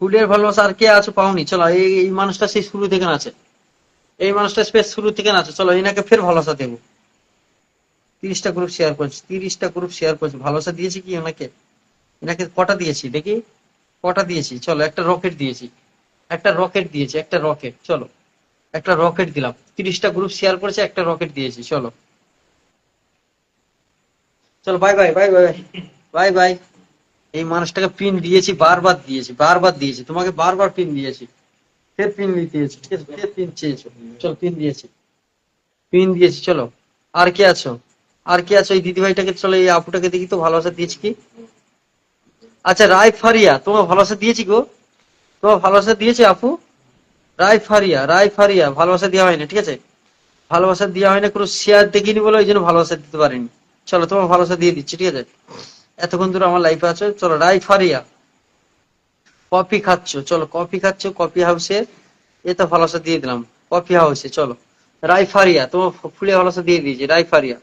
ফুলের ভালোবাসা আর কে আছো পাওনি, চলো। এই মানুষটা সেই শুরু থেকে আছে, এই মানুষটা স্পেস শুরু থেকে আছে, চলো এনাকে ফের ভালোবাসা দেবো। 30টা গ্রুপ শেয়ার করেছে, 30টা গ্রুপ শেয়ার করেছে, ভালোবাসা দিয়েছি কি ওনাকে, এনাকে কটা দিয়েছি দেখি, কটা দিয়েছি, চলো একটা রকেট দিয়েছি, একটা রকেট দিয়েছি, একটা রকেট, চলো একটা রকেট দিলাম। 30টা গ্রুপ শেয়ার করেছে, একটা রকেট দিয়েছি, চলো। চলো bye bye bye bye bye bye. এই মানুষটাকে পিন দিয়েছি, বারবার দিয়েছি, বারবার দিয়েছি তোমাকে, বারবার পিন দিয়েছি, ফের পিন দিয়েছি, ঠিক আছে, ফের পিন চেয়েছো, চলো পিন দিয়েছি, পিন দিয়েছি, চলো। আর কে আছো, আর কে আছো, এই দিদিভাইটাকে, চলো এই আপুটাকে দেখি তো ভালোবাসা দিয়েছি কি। আচ্ছা, রায় ফারিয়া, তোমার ভালোবাসা দিয়েছি গো, তোমার ভালোবাসা দিয়েছে আপু। রায় ফারিয়া, রায় ফারিয়া, ভালোবাসা দেওয়া হয়নি, ঠিক আছে, ভালোবাসা দেওয়া হয়নি, কোনো শেয়ার দেখিনি বলে ওই জন্য ভালোবাসা দিতে পারিনি। চলো তোমার ভালোবাসা দিয়ে দিচ্ছি, ঠিক আছে, এতক্ষণ ধরে আমার লাইফে আছো, চলো। রায় ফারিয়া, কফি খাচ্ছ, চলো কফি খাচ্ছ, কফি হাউসে, এ তো ভালোবাসা দিয়ে দিলাম, কফি হাউসে, চলো। রায় ফারিয়া, তোমার ফুলে ভালোবাসা দিয়ে দিয়েছি, রায় ফারিয়া,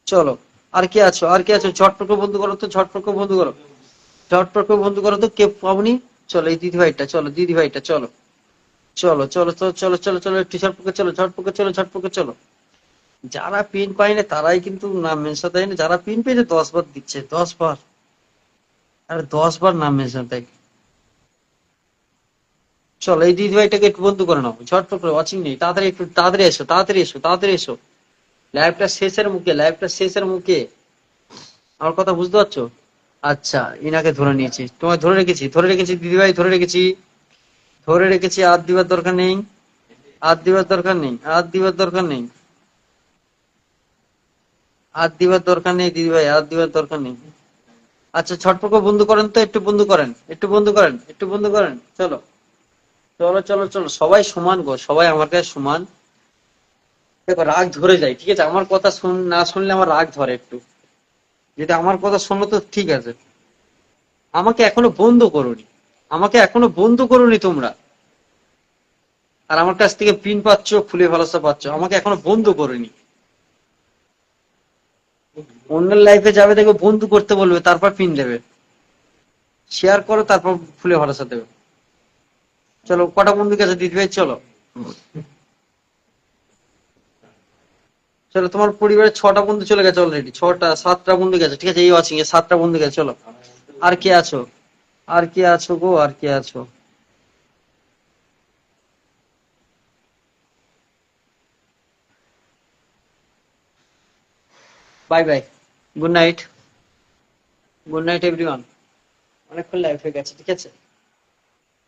চলো। আর কে আছো, আর কে আছো, ঝটপট করে বন্ধু করো তো, ঝটপট করে বন্ধু করো, ঝটপট করে বন্ধু করো তো, কে পাবনি। চলো এই দিদি ভাইটা, চলো দিদি ভাইটা, চলো, চলো চলো চলো চলো চলো চলো, একটু ঝটপকে চলো, ঝটপকে চলো, ঝটপকে চলো। যারা পিন পায় না তারাই কিন্তু নাম মেনশন দেয় না, যারা পিন পেয়েছে 10 বার দিচ্ছে, 10 বার, আরে 10 বার নাম মেনশন দেয়। চলো এই দিদি ভাইটাকে একটু বন্ধু করে নাও, ঝটপট করে, ওয়াচিং নেই, তাড়াতাড়ি একটু, তাড়াতাড়ি এসো, তাড়াতাড়ি এসো, তাড়াতাড়ি এসো। লাইভটা শেষের মুখে, লাইভটা শেষের মুখে, আমার কথা বুঝতে পারছো। আচ্ছা, ইনাকে ধরে নিয়েছি, তোমায় ধরে রেখেছি, ধরে রেখেছি দিদিভাই, ধরে রেখেছি, ধরে রেখেছি, আর দিবার দরকার নেই, আর দিবার দরকার নেই, আর দিবার দরকার নেই, আর দিবার দরকার নেই দিদিভাই, আর দিবার দরকার নেই। আচ্ছা, ছটপট করে বন্ধু করেন তো, একটু বন্ধু করেন, একটু বন্ধু করেন, একটু বন্ধু করেন, চলো চলো চলো চলো, সবাই সমান গো, সবাই আমার কাছে সমান। দেখো রাগ ধরে যায়, ঠিক আছে, আমার কথা না শুনলে আমার রাগ ধরে একটু, যদি আমার কথা শোনো তো ঠিক আছে। আমাকে এখনো বন্ধ করোনি, আমাকে এখনো বন্ধ করোনি তোমরা, আর আমার কাছ থেকে পিন পাচ্ছ, ফুলে ভালোবাসা পাচ্ছ, আমাকে এখনো বন্ধ করোনি। অন্যের লাইফে যাবে, দেখবে বন্ধু করতে বলবে, তারপর পিন দেবে, শেয়ার করো, তারপর ফুলে ভালোবাসা দেবে। চলো কটা বন্ধু গেছে দিদি ভাই, চলো, চলো তোমার পরিবারের 6টা বন্ধু চলে গেছে অলরেডি, 7টা বন্ধু গেছে, ঠিক আছে, এই ওয়াচিং এ 7টা বন্ধু গেছে, চলো। আর কে আছো, আর কে আছো গো, আর কে আছো। Bye bye, good night, good night everyone. অনেকক্ষণ লাইফ হয়ে গেছে, ঠিক আছে,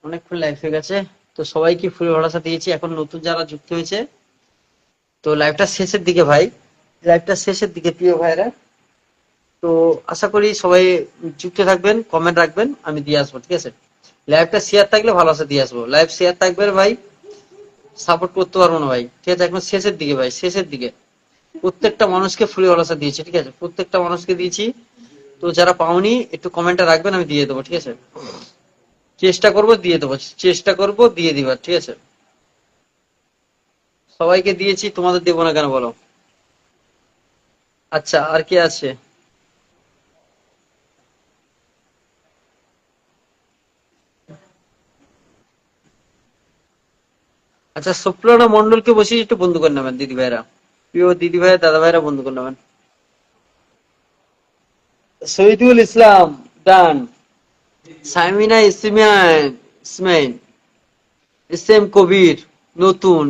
অনেকক্ষণ লাইফ হয়ে গেছে। তো সবাইকে ফুল ভরসা দিয়েছি, এখন নতুন যারা যুক্ত হয়েছে, তো লাইভটা শেষের দিকে ভাই, লাইভটা শেষের দিকে প্রিয় ভাইরা। তো আশা করি সবাই যুক্ত থাকবেন, কমেন্ট রাখবেন, আমি দিয়ে আসবো, ঠিক আছে। লাইভটা শেয়ার থাকলে ভালোবাসা দিয়ে আসবো, লাইভ শেয়ার থাকবে ভাই, সাপোর্ট করতে পারবো না ভাই, ঠিক আছে, এখন শেষের দিকে ভাই, শেষের দিকে। প্রত্যেকটা মানুষকে ফুলে ভালোবাসা দিয়েছি, ঠিক আছে, প্রত্যেকটা মানুষকে দিয়েছি। তো যারা পাওনি একটু কমেন্টে রাখবেন, আমি দিয়ে দেবো, ঠিক আছে, চেষ্টা করব দিয়ে দেবো, চেষ্টা করব দিয়ে দিবার, ঠিক আছে। সবাইকে দিয়েছি, তোমাদের দেবো না কেন বলো। আচ্ছা, আর কে আছে। আচ্ছা, সুপ্রানা মন্ডলকে বসে একটু বন্ধু করে নেবেন দিদি ভাইরা, প্রিয় দিদি ভাই, দাদা ভাইরা বন্ধু করে নেবেন। শহীদুল ইসলাম ডান। সাইমিনা ইসমাইল, ইসমাইল এস এম কবির নতুন।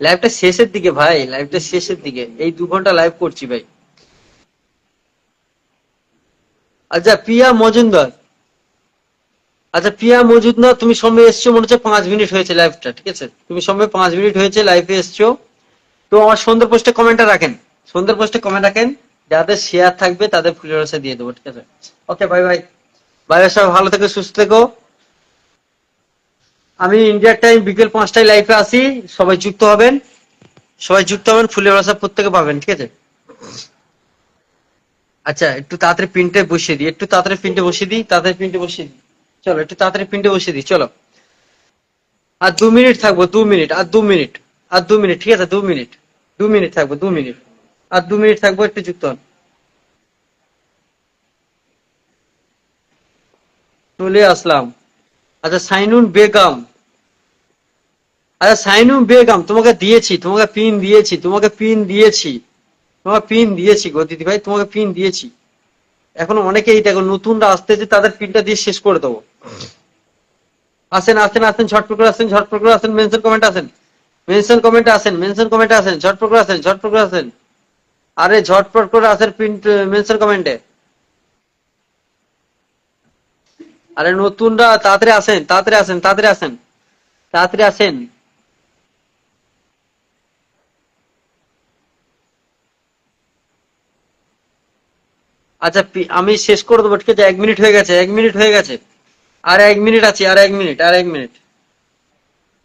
লাইভটা শেষের দিকে ভাই, লাইভটা শেষের দিকে, এই 2 ঘন্টা লাইভ করছি ভাই। আচ্ছা প্রিয়া মজুমদার, আচ্ছা প্রিয়া মজুমদার তুমি সময় এসছো মনে হচ্ছে 5 মিনিট হয়েছে লাইভটা, ঠিক আছে, তুমি সময় 5 মিনিট হয়েছে লাইভে এসছো। তো আমার সন্ধ্যের পোস্টে কমেন্টটা রাখেন, সন্ধ্যের পোস্টে কমেন্ট রাখেন, যাদের শেয়ার থাকবে তাদের ফুলের রসে দিয়ে দেবো, ঠিক আছে। Okay bye bye, bye bye, সবাই ভালো থেকো সুস্থ থেকো। আমি ইন্ডিয়ার টাইম বিকেল 5টায় লাইভে আসি, সবাই যুক্ত হবেন, সবাই যুক্ত হবেন, ফুলের রসা প্রত্যেকে পাবেন, ঠিক আছে। আচ্ছা একটু তাড়াতাড়ি প্রিন্টে বসিয়ে দিই, একটু তাড়াতাড়ি প্রিন্টে বসিয়ে দিই, তাড়াতাড়ি প্রিন্টে বসিয়ে দিই, চলো একটু তাড়াতাড়ি প্রিন্টে বসিয়ে দিই চলো। আর 2 মিনিট থাকবো, 2 মিনিট, আর 2 মিনিট, আর 2 মিনিট, ঠিক আছে 2 মিনিট, 2 মিনিট থাকবো, 2 মিনিট, আর 2 মিনিট থাকবো, একটু যুক্ত হন। চলে আসলাম। আচ্ছা সাইনুন বেগম, আচ্ছা সাইনুন বেগম তোমাকে দিয়েছি, তোমাকে পিন দিয়েছি, তোমাকে পিন দিয়েছি, তোমাকে পিন দিয়েছি গো দিদি ভাই, তোমাকে পিন দিয়েছি। এখন অনেকেই দেখো নতুনরা আসতেছে, তাদের পিনটা দিয়ে শেষ করে দেবো। আসেন আসেন আসেন, ঝটপট করে আসেন, ঝটপট করে আসেন, মেনশন কমেন্ট আসেন, মেনশন কমেন্টে আসেন, মেনশন কমেন্টে আসেন, ঝটপট করে আসেন, ঝটপট করে আসেন। আরে ঝটপট করে আসেন প্রিন্ট মেনশন কমেন্টে। আরে নতুনরা তাড়াতাড়ি আসেন, তাড়াতাড়ি আসেন, তাড়াতাড়ি আসেন, তাড়াতাড়ি আসেন। আচ্ছা আমি শেষ করে দেবো, ঠিক আছে, 1 মিনিট হয়ে গেছে, 1 মিনিট হয়ে গেছে। আর 1 মিনিট আছে, আর 1 মিনিট, আর 1 মিনিট,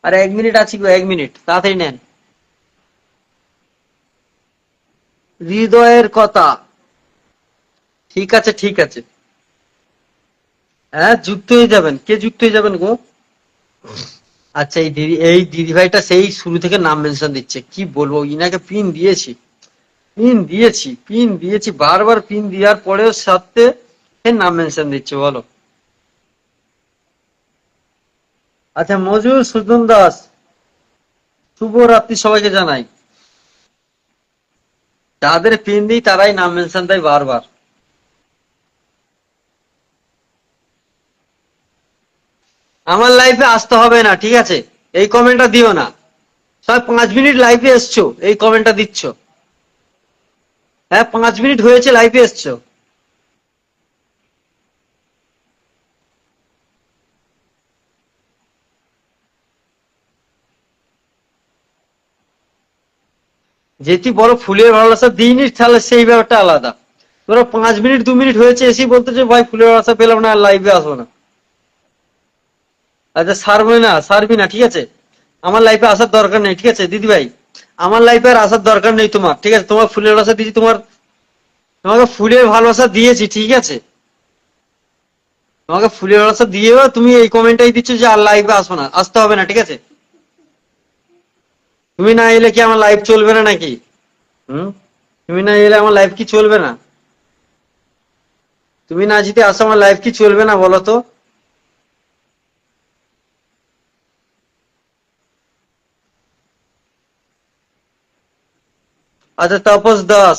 আর 1 মিনিট আছে গো, 1 মিনিট, তাড়াতাড়ি নেন। হৃদয়ের কথা, ঠিক আছে ঠিক আছে। হ্যাঁ যুক্ত হয়ে যাবেন, কে যুক্ত হয়ে যাবেন গো? আচ্ছা এই দিদি ভাইটা সেই শুরু থেকে নাম মেনশন দিচ্ছে, কি বলবো, ইনাকে পিন দিয়েছি, পিন দিয়েছি, পিন দিয়েছি, বারবার পিন দেওয়ার পরেও সাথে নাম মেনশন দিচ্ছে, বলো। আচ্ছা মজুর সুজন দাস, শুভ রাত্রি সবাইকে জানাই। যাদের পিন দিই তারাই নাম মেনশন দেয় বারবার। আমার লাইফে আসতে হবে না, ঠিক আছে, এই কমেন্টটা দিও না। সবাই 5 মিনিট লাইফে এসছো, এই কমেন্টটা দিচ্ছ। হ্যাঁ 5 মিনিট হয়েছে লাইফে এসছো। যেটি বড় ফুলের ভালোবাসা দিইনি, তাহলে সেই ব্যাপারটা আলাদা। তোরা 5 মিনিট 2 মিনিট হয়েছে এসেই বলতেছে ভাই ফুলের ভালোবাসা পেলাম না, আর লাইভে আসবো না। আচ্ছা সারবে না, সারবি না, ঠিক আছে, আমার লাইফে আসার দরকার নেই, ঠিক আছে দিদি ভাই, আমার লাইফে আর আসার দরকার নেই তোমার, ঠিক আছে, তোমার ফুলের ভালোবাসা দিয়েছি, তোমাকে ফুলের ভালোবাসা দিয়েছি, ঠিক আছে, তোমাকে ফুলের ভালোবাসা দিয়েও তুমি এই কমেন্টটাই দিচ্ছ যে আর লাইভে আসবো না, আসতে হবে না, ঠিক আছে। তুমি না এলে কি আমার লাইভ চলবে না নাকি? হুম, তুমি না এলে আমার লাইভ কি চলবে না? তুমি না যদি আসো আমার লাইভ কি চলবে না বলো তো? আচ্ছা তাপস দাস,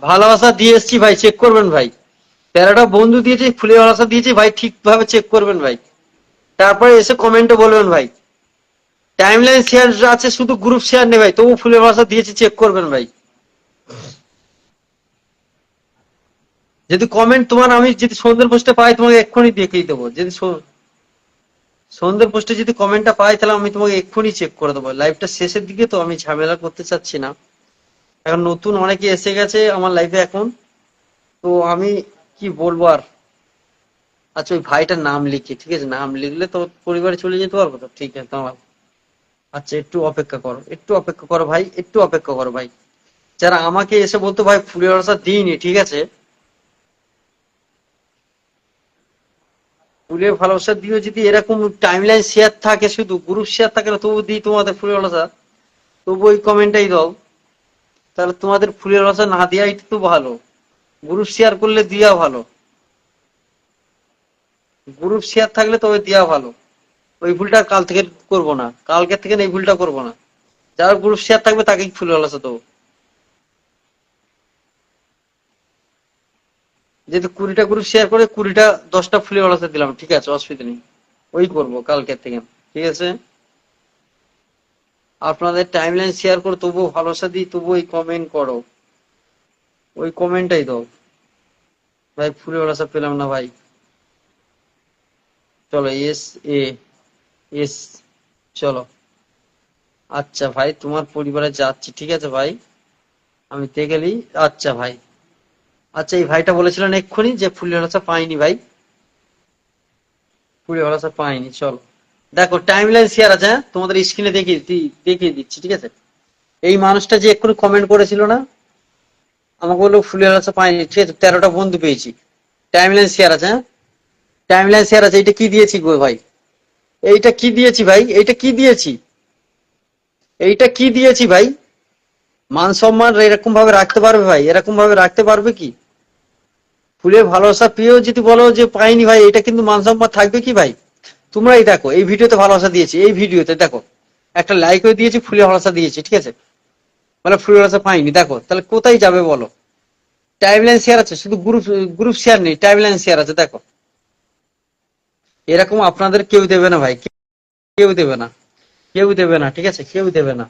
ভালোবাসা দিয়ে এসছি ভাই, চেক করবেন ভাই, 13টা বন্ধু দিয়েছে, ফুলের ভালোবাসা দিয়েছে ভাই, ঠিকভাবে চেক করবেন ভাই, তারপরে এসে কমেন্টে বলবেন ভাই। টাইমলাইন শেয়ার আছে, শুধু গ্রুপ শেয়ার নেই ভাই, তবু ফুলের ভালোবাসা দিয়েছে, চেক করবেন ভাই। যদি কমেন্ট তোমার আমি যদি সন্ধ্যের পোস্টে পাই তোমাকে এক্ষুনি দেখিয়ে দেবো, যদি সন্ধ্যের পোস্টে যদি কমেন্টটা পাই তাহলে আমি তোমাকে এক্ষুনি চেক করে দেবো, লাইভটা শেষের দিকে তো আমি ঝামেলা করতে চাচ্ছি না। এখন নতুন অনেকে এসে গেছে আমার লাইফে এখন, তো আমি কি বলবো আর। আচ্ছা ওই ভাইটার নাম লিখি, ঠিক আছে, নাম লিখলে তো পরিবারে চলে যেতে পারবো তো, ঠিক আছে তোমার। আচ্ছা একটু অপেক্ষা করো, একটু অপেক্ষা করো ভাই, একটু অপেক্ষা করো ভাই। যারা আমাকে এসে বলতো ভাই ফুলের রসা দিইনি, ঠিক আছে, ফুলের ভালোবাসা দিও, যদি এরকম টাইমলাইন শেয়ার থাকে, শুধু গ্রুপ শেয়ার থাকে না, তবু দিই তোমাদের ফুলের ভালোবাসা, তবু ওই কমেন্টটাই দাও। তাহলে তোমাদের ফুলের ভালোবাসা না দেওয়াই তো ভালো, গ্রুপ শেয়ার করলে দিয়া ভালো, গ্রুপ শেয়ার থাকলে তবে দেওয়া ভালো। ওই ভুলটা কাল থেকে করবো না, কালকের থেকে এই ভুলটা করবো না। যার গ্রুপ শেয়ার থাকবে তাকে ফুল ভালোবাসা দেবো। যেহেতু 20টা গ্রুপ শেয়ার করে 20টা 10টা ফুলে ভালোবাসা দিলাম, ঠিক আছে, অসুবিধা নেই। ওই করবো কালকের থেকে, ঠিক আছে। আপনাদের টাইমলাইন শেয়ার করে তবুও ভালোবাসা দিই, তবুও ওই কমেন্ট করো, ওই কমেন্টটাই দাও ভাই। ফুলে ভালোবাসা পেলাম না ভাই। চলো এস এ এস, চলো। আচ্ছা ভাই, তোমার পরিবারে যাচ্ছি, ঠিক আছে ভাই, আমি গেলি। আচ্ছা ভাই, আচ্ছা এই ভাইটা বলেছিলেন এক্ষুনি যে ফুলের ভালোবাসা পাইনি ভাই, ফুলের ভালোবাসা পাইনি। চলো দেখো টাইম লাইন শেয়ার আছে, হ্যাঁ তোমাদের স্ক্রিনে দেখিয়ে দিচ্ছি, ঠিক আছে। এই মানুষটা যে এক্ষুনি কমেন্ট করেছিল না, আমাকে বললো ফুলের ভালোবাসা পাইনি, ঠিক আছে, 13টা বন্ধু পেয়েছি। টাইম লাইন শেয়ার আছে, হ্যাঁ টাইম লাইন শেয়ার আছে। এইটা কি দিয়েছি গো ভাই, এইটা কি দিয়েছি ভাই, এইটা কি দিয়েছি, এইটা কি দিয়েছি ভাই। মান সম্মান এরকম ভাবে রাখতে পারবে ভাই, এরকম ভাবে রাখতে পারবে কি? ফুলের ভালোবাসা পেয়েও যদি বলো যে পাইনি ভাই, এটা কিন্তু মান সম্মান থাকবে কি ভাই? তোমরাই দেখো, এই ভিডিওতে ভালোবাসা দিয়েছি, এই ভিডিওতে দেখো একটা লাইকও দিয়েছি, ফুলের ভালোবাসা দিয়েছি, ঠিক আছে, মানে ফুলের ভালোবাসা পাইনি। দেখো তাহলে কোথায় যাবে বলো? টাইমলাইন শেয়ার আছে, শুধু গ্রুপ গ্রুপ শেয়ার নেই, টাইমলাইন শেয়ার আছে, দেখো। এরকম আপনাদের কেউ দেবে না ভাই, কেউ দেবে না, কেউ দেবে না, ঠিক আছে, কেউ দেবে না,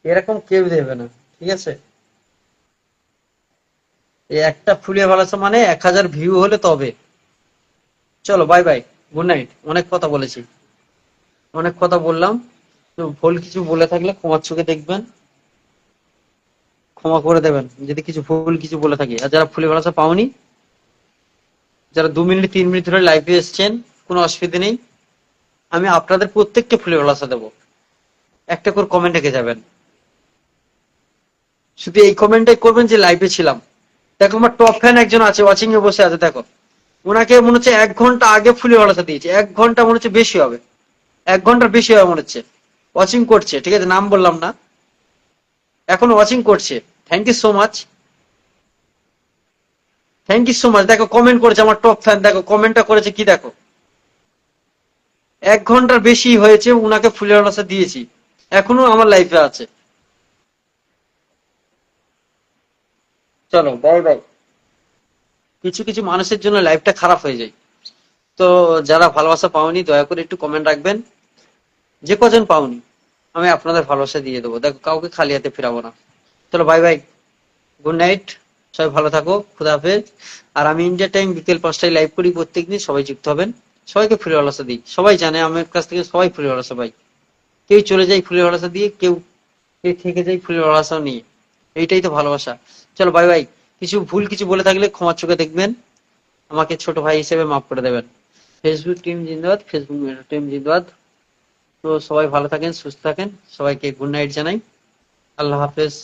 এরকম কেউ দেবে না, ঠিক আছে। এই একটা ফুলের ভালোবাসা মানে 1000 ভিউ হলে তবে। চলো বাই বাই, গুড নাইট। অনেক কথা বলেছি, অনেক কথা বললাম। তো ভুল কিছু বলে থাকলে ক্ষমার চোখে দেখবেন, ক্ষমা করে দেবেন যদি কিছু ভুল কিছু বলে থাকি। আর যারা ফুলের ভালোবাসা পাওনি, যারা 2 মিনিট 3 মিনিট ধরে লাইভে এসছেন, কোনো অসুবিধা নেই, আমি আপনাদের প্রত্যেককে ফুলের ভালোবাসা দেবো। একটা করে কমেন্ট রেখে যাবেন, শুধু এই কমেন্টটাই করবেন যে লাইভে ছিলাম। দেখো আমার টপ ফ্যান একজন আছে, ওয়াচিং এ বসে আছে, দেখো ওনাকে মনে হচ্ছে 1 ঘন্টা আগে ফুলের ভালোবাসা দিয়েছে, 1 ঘন্টা মনে হচ্ছে বেশি হবে, 1 ঘন্টার বেশি হবে মনে হচ্ছে। ওয়াচিং করছে, ঠিক আছে, নাম বললাম না, এখন ওয়াচিং করছে। Thank you so much, thank you so much. দেখো কমেন্ট করেছে আমার টপ ফ্যান, দেখো কমেন্টটা করেছে কি, দেখো 1 ঘন্টার বেশি হয়েছে উনাকে ফুলের ভালোবাসা দিয়েছি, এখনো আমার লাইফে আছে। চলো বাই বাই। কিছু কিছু মানুষের জন্য লাইফটা খারাপ হয়ে যায়। তো যারা ভালোবাসা পাওনি দয়া করে একটু কমেন্ট রাখবেন, যে কজন পাওনি আমি আপনাদের ভালোবাসা দিয়ে দেবো, দেখো কাউকে খালি হাতে ফেরাবো না। চলো বাই বাই, গুড নাইট, সবাই ভালো থাকো, খুদা হাফেজ। আর আমি ইন্ডিয়া টাইম বিকেল 5টায় লাইভ করি প্রত্যেকদিন, সবাই যুক্ত হবেন। সবাইকে ফুলের ভালোবাসা দিই, সবাই জানে আমার কাছ থেকে সবাই ফুলের ভালোবাসা পাই। কেউ চলে যায় ফুলের ভালোবাসা দিয়ে, কেউ কেউ থেকে যায় ফুলের ভালোবাসা নিয়ে, এইটাই তো ভালোবাসা। চলো বাই বাই। কিছু ভুল কিছু বলে থাকলে ক্ষমার চোখে দেখবেন, আমাকে ছোট ভাই হিসেবে মাফ করে দেবেন। ফেসবুক টিম জিন্দাবাদ, ফেসবুক টিম জিন্দাবাদ। তো সবাই ভালো থাকেন, সুস্থ থাকেন, সবাইকে গুড নাইট জানাই। আল্লাহ হাফেজ।